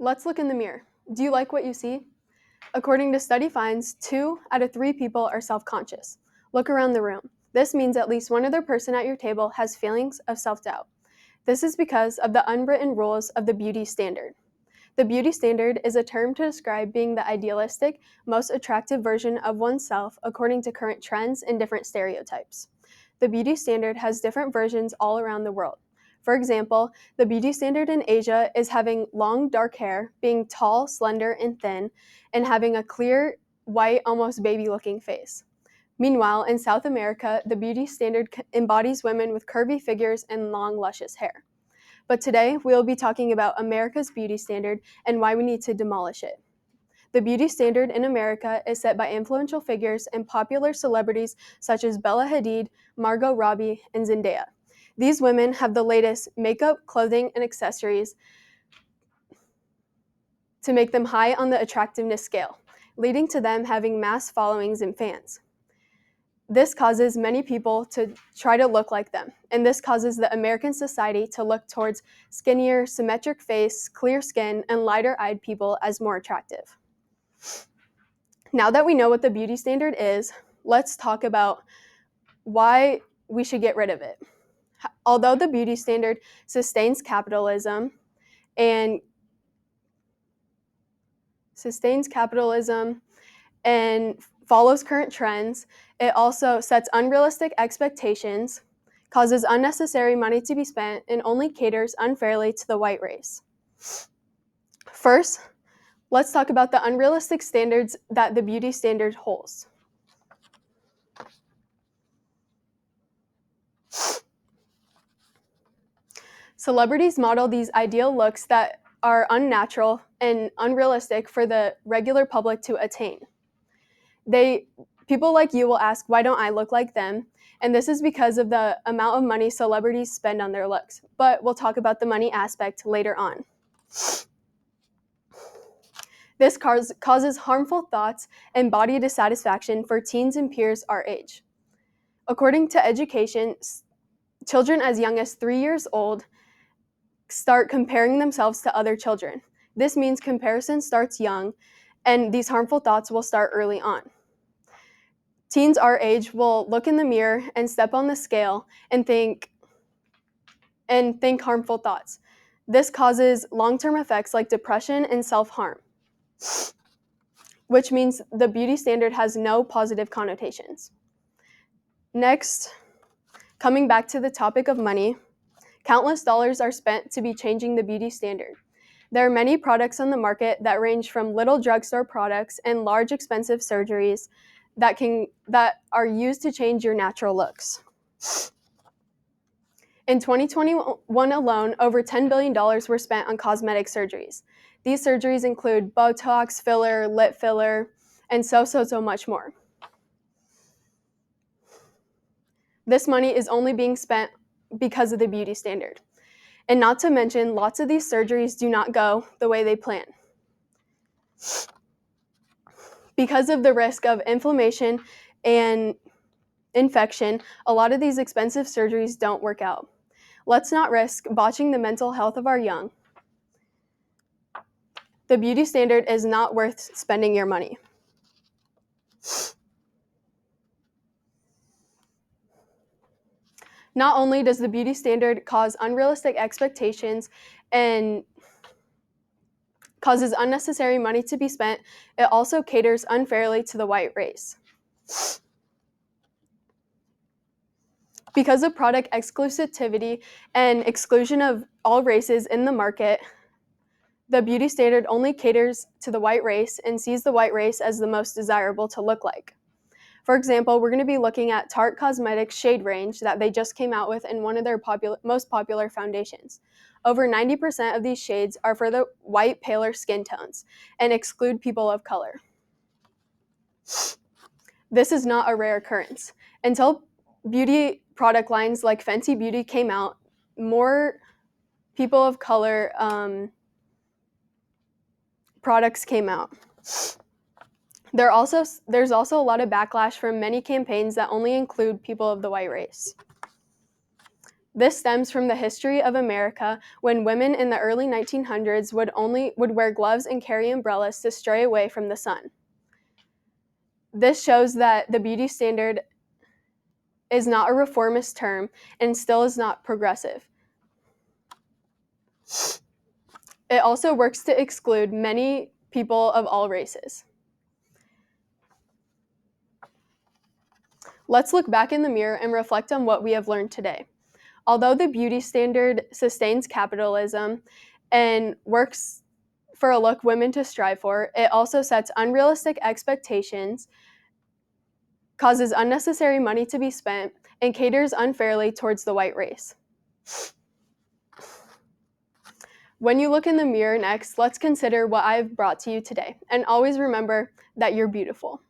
Let's look in the mirror. Do you like what you see? According to study finds, 2 out of 3 people are self-conscious. Look around the room. This means at least one other person at your table has feelings of self-doubt. This is because of the unwritten rules of the beauty standard. The beauty standard is a term to describe being the idealistic, most attractive version of oneself according to current trends and different stereotypes. The beauty standard has different versions all around the world. For example, the beauty standard in Asia is having long, dark hair, being tall, slender, and thin, and having a clear, white, almost baby-looking face. Meanwhile, in South America, the beauty standard embodies women with curvy figures and long, luscious hair. But today, we'll be talking about America's beauty standard and why we need to demolish it. The beauty standard in America is set by influential figures and popular celebrities such as Bella Hadid, Margot Robbie, and Zendaya. These women have the latest makeup, clothing, and accessories to make them high on the attractiveness scale, leading to them having mass followings and fans. This causes many people to try to look like them, and this causes the American society to look towards skinnier, symmetric face, clear skin, and lighter-eyed people as more attractive. Now that we know what the beauty standard is, let's talk about why we should get rid of it. Although the beauty standard sustains capitalism and follows current trends, it also sets unrealistic expectations, causes unnecessary money to be spent, and only caters unfairly to the white race. First, let's talk about the unrealistic standards that the beauty standard holds. Celebrities model these ideal looks that are unnatural and unrealistic for the regular public to attain. People like you will ask, why don't I look like them? And this is because of the amount of money celebrities spend on their looks. But we'll talk about the money aspect later on. This causes harmful thoughts and body dissatisfaction for teens and peers our age. According to education, children as young as 3 years old start comparing themselves to other children. This means comparison starts young, and these harmful thoughts will start early on. Teens our age will look in the mirror and step on the scale and think harmful thoughts. This causes long-term effects like depression and self-harm, which means the beauty standard has no positive connotations. Next, coming back to the topic of money, countless dollars are spent to be changing the beauty standard. There are many products on the market that range from little drugstore products and large expensive surgeries that are used to change your natural looks. In 2021 alone, over $10 billion were spent on cosmetic surgeries. These surgeries include Botox, filler, lip filler, and so much more. This money is only being spent because of the beauty standard. And not to mention, lots of these surgeries do not go the way they plan. Because of the risk of inflammation and infection, a lot of these expensive surgeries don't work out. Let's not risk botching the mental health of our young. The beauty standard is not worth spending your money. Not only does the beauty standard cause unrealistic expectations and causes unnecessary money to be spent, it also caters unfairly to the white race. Because of product exclusivity and exclusion of all races in the market, the beauty standard only caters to the white race and sees the white race as the most desirable to look like. For example, we're going to be looking at Tarte Cosmetics shade range that they just came out with in one of their most popular foundations. Over 90% of these shades are for the white, paler skin tones and exclude people of color. This is not a rare occurrence. Until beauty product lines like Fenty Beauty came out, more people of color products came out. There's also a lot of backlash from many campaigns that only include people of the white race. This stems from the history of America when women in the early 1900s would wear gloves and carry umbrellas to stray away from the sun. This shows that the beauty standard is not a reformist term and still is not progressive. It also works to exclude many people of all races. Let's look back in the mirror and reflect on what we have learned today. Although the beauty standard sustains capitalism and works for a look women to strive for, it also sets unrealistic expectations, causes unnecessary money to be spent, and caters unfairly towards the white race. When you look in the mirror next, let's consider what I've brought to you today, and always remember that you're beautiful.